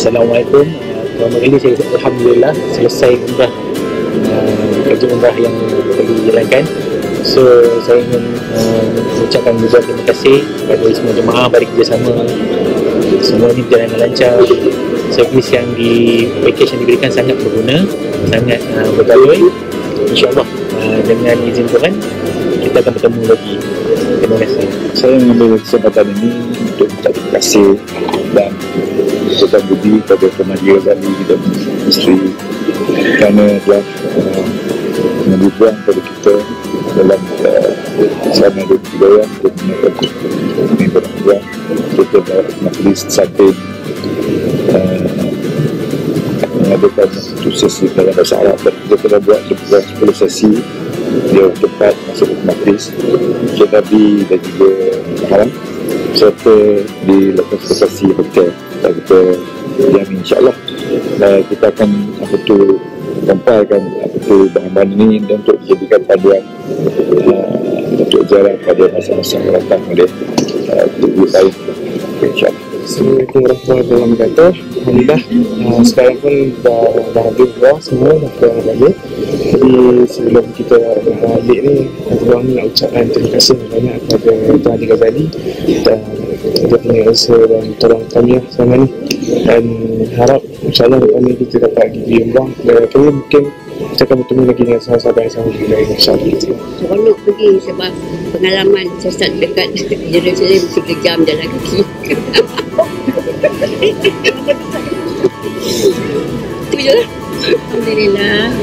Assalamualaikum. Pertama kali saya Alhamdulillah selesai umrah, kerja umrah yang perlu dijalankan. So saya ingin mengucapkan juga terima kasih kepada semua jemaah, bagi kerjasama. Semua ini berjalan dengan lancar. Servis yang package yang diberikan sangat berguna, sangat berbaloi. InsyaAllah dengan izin Tuhan kita akan bertemu lagi. Terima kasih. Saya mengambil kesempatan ini untuk mengucapkan terima kasih dan ucapan budi kepada Tuan Haji Ghazali dan isteri kerana telah memberi peluang kepada kita dalam selama 2 bulan untuk mengucapkan peluang kita dalam majlis samping mengadakan satu sesi dalam bahasa Arab, dan kita telah buat lebih kurang 10 sesi dia tempat masuk ke majlis Masjid Nabi dan juga Haram, serta di lokasi hotel. Dan kita jamin insyaAllah kita akan compilkan bahan-bahan ini dan untuk dijadikan panduan untuk jalan pada masa-masa yang datang oleh lebih baik, insyaAllah. Assalamualaikum warahmatullahi wabarakatuh. Alhamdulillah sekarang pun dah habis semua, dah pulang balik. Jadi sebelum kita balik ni, Tuan nak ucapkan terima kasih banyak kepada Tuan Haji Ghazali dan dia punya usaha dan tolong kami selama ni, dan harap insyaAllah lepas ni kita dapat pergi umrah dan mungkin kita akan bertemu lagi dengan sahabat-sahabat yang sama juga, insyaAllah. Seronok pergi sebab pengalaman saya start dekat Jerusalem 3 jam jalan kaki. Itu je lah. Alhamdulillah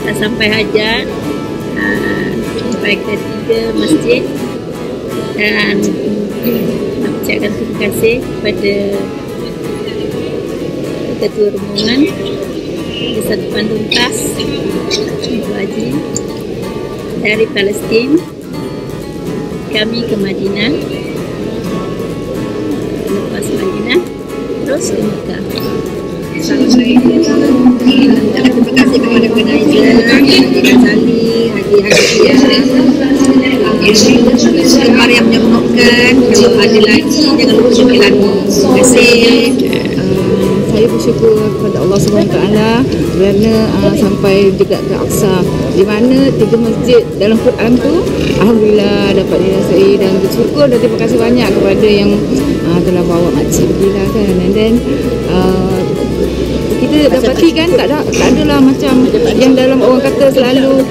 dah sampai hajat, sampai ke 3 masjid, dan nak ucapkan terima kasih kepada ketua rombongan Satu Bandung Tas Ibu Haji dari Palestin, kami ke Madinah, lepas Madinah terus ke Mekah. Terima kasih kepada Tuan Haji Ghazali, Haji Gemar yang menyembuhkan. Kalau ada lagi jangan lupa syukur lagi. Terima kasih. Saya bersyukur kepada Allah SWT kerana sampai juga ke Aqsa, di mana 3 masjid dalam Quran tu Alhamdulillah dapat dirasai, dan bersyukur dan terima kasih banyak kepada yang telah bawa makcik pergi lah kan. And then kita dapati kan tak adalah macam yang dalam orang kata selalu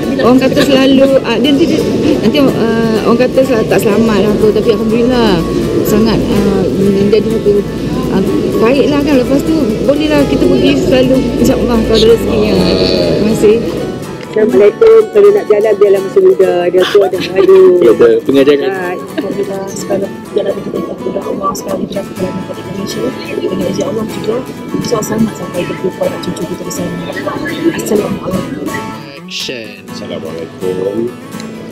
dia nanti orang kata tak selamat lah apa, tapi Alhamdulillah sangat menjadi satu baiklah kan. Lepas tu bolehlah kita pergi selalu, insyaAllah kalau ada rezekinya. Terima kasih. Assalamualaikum. Kalau nak jalan biarlah masih muda, ada tua ada mengadu. Ada pengajaran. Alhamdulillah sekarang jalan kita sudah Allah sekarang kita jalan ke Indonesia dengan izin Allah juga. Susah sangat sampai berjumpa anak cucu kita di sana. Assalamualaikum. Assalamualaikum.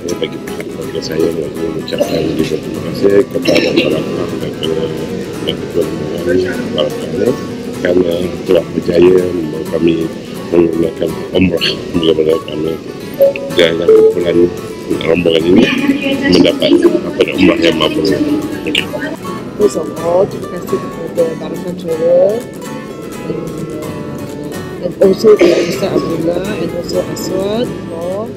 Bagi keluarga saya mengucapkan terima kasih kepada para penonton dan ketua rombongan kerana telah berjaya membawa kami menggunakan umrah bersama kami, dan kumpulan rombongan ini mendapat umrah yang mabrur. First of all, terima kasih kepada Barakah Travel and also to Ustaz Abdullah and also Aswad for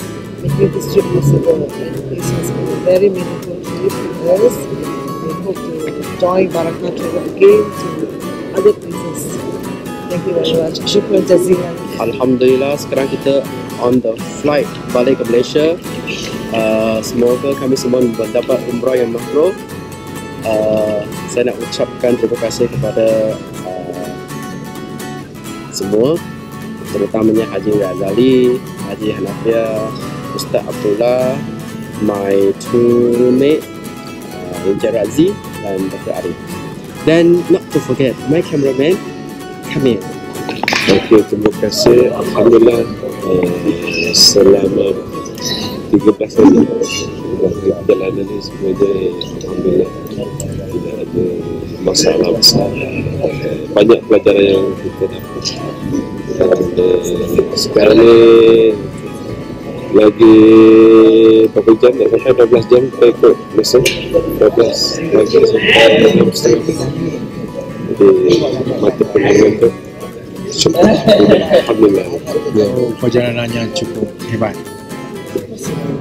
making this trip possible. And this has been a very meaningful trip for us. We hope to join Barakah Travel again to other places. Thank you very much. Syukran jazilan. Alhamdulillah sekarang kita on the flight balik ke Malaysia. Semoga kami semua mendapat umrah yang mabrur. Saya nak ucapkan terima kasih kepada semua, terutamanya Haji Ghazali, Haji Hanafiah, Ustaz Abdullah, my two roommate Encik Razi dan Dr. Arif, dan not to forget my cameraman Kamil. Okey, terima kasih. Alhamdulillah selama 13 hari perjalanan ini semuanya Alhamdulillah tidak ada masalah besar. Banyak pelajaran yang kita dapat. Sekarang ni lagi berapa jam? Dah sampai 12 jam kita ikut Malaysia. 12 lagi sampai 6.30. mata pelancongan tu cukup alhamdulillah. Perjalanannya cukup hebat.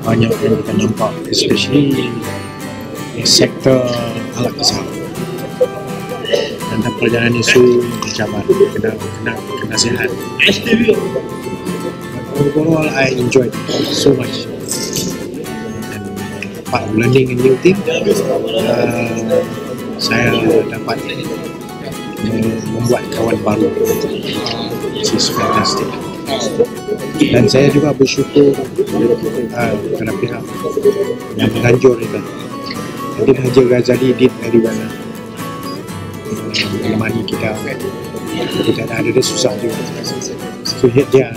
Banyak yang kita nampak, especially sektor alat kesal. Dan perjalanan isu bercabar, kena sihat. Overall, I enjoyed so much. And part of learning a new thing, saya dapat membuat kawan baru, which is fantastic. Dan saya juga bersyukur kepada pihak yang menganjur itu. Jadi Haji Ghazali Din dari mana menemani kita tak ada, dia susah juga. So dia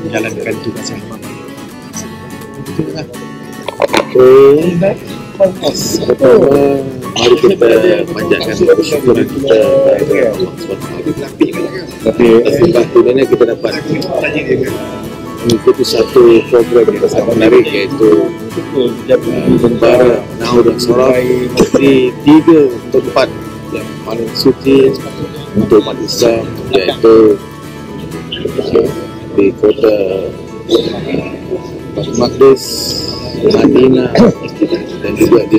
menjalankan tugas yang amat baik. Begitulah. Mari kita panjatkan kesyukuran kita kepada Allah SWT. Tapi sebenarnya kita dapat mengikuti satu program yang sangat menarik, iaitu membara Nahwu dan Sharaf di 3 tempat yang paling suci untuk umat Islam, iaitu di kota Baitul Maqdis, Madinah dan juga di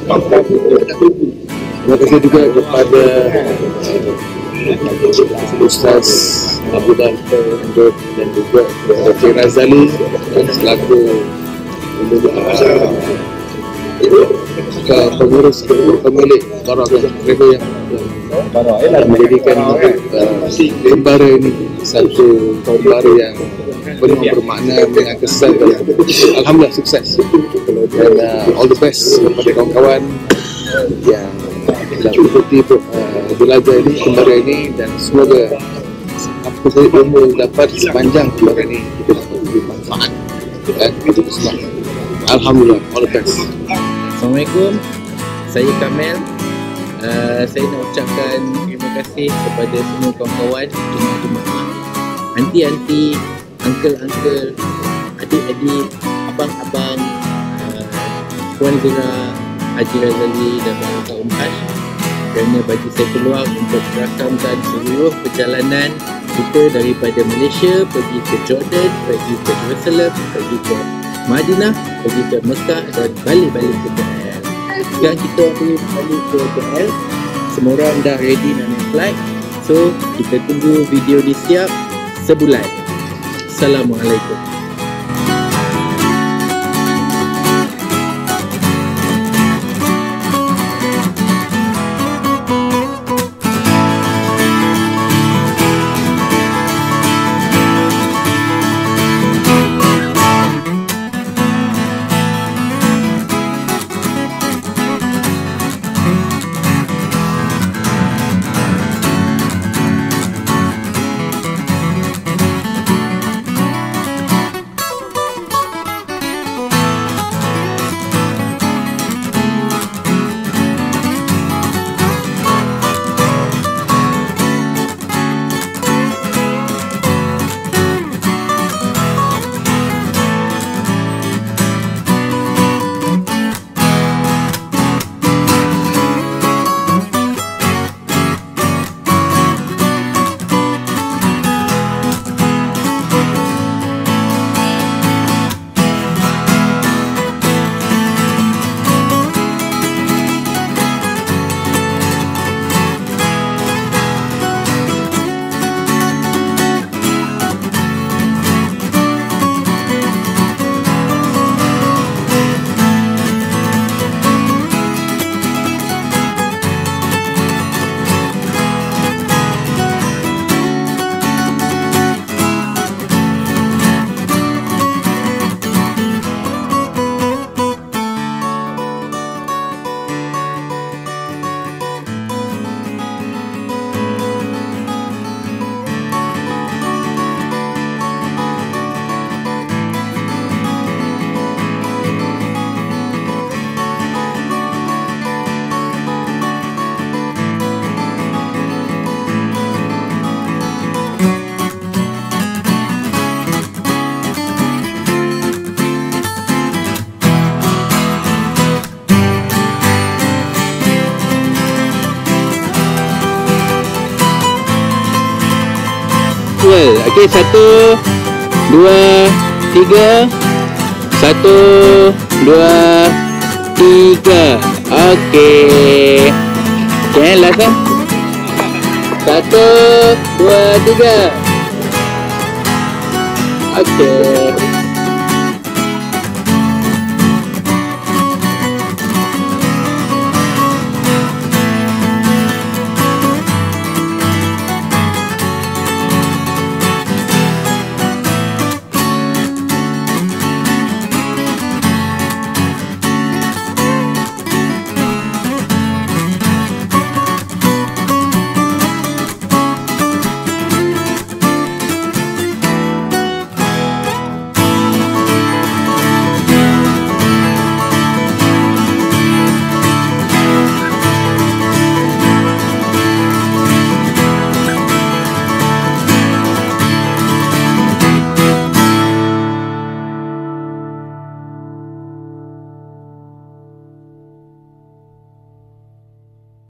Makkah. Terima kasih juga kepada Ustaz Abu Dhalfar dan juga Dr. Razali selaku pengurus pemilik Barakah Travel yang menjadikan kembara ini satu kembara yang penuh bermakna, dengan kesan. Alhamdulillah sukses, dan all the best kepada kawan-kawan yang telah mengikuti belajar ini, kembara ini, dan semoga apa saja ilmu yang dapat sepanjang kembara ini kita dapat beri manfaat dan itu semua. Alhamdulillah, all the best. Assalamualaikum, saya Kamel. Saya nak ucapkan terima kasih kepada semua kawan-kawan, jemaah-jemaah, anti-anti, uncle-uncle, adik-adik, abang-abang, Puan Zura, Haji Razali dan Barakah Hash, kerana bagi saya peluang untuk merakamkan seluruh perjalanan kita daripada Malaysia pergi ke Jordan, pergi ke Jerusalem, pergi ke Madinah, pergi ke Mekah dan balik-balik ke KL. Sekarang kita balik ke KL, semua orang dah ready nak naik flight, so kita tunggu video ni siap sebulan. Assalamualaikum. visual. Okey, 1, 2, 3. 1, 2, 3. Okey. Okay, last lah. 1, 2, 3. Okey.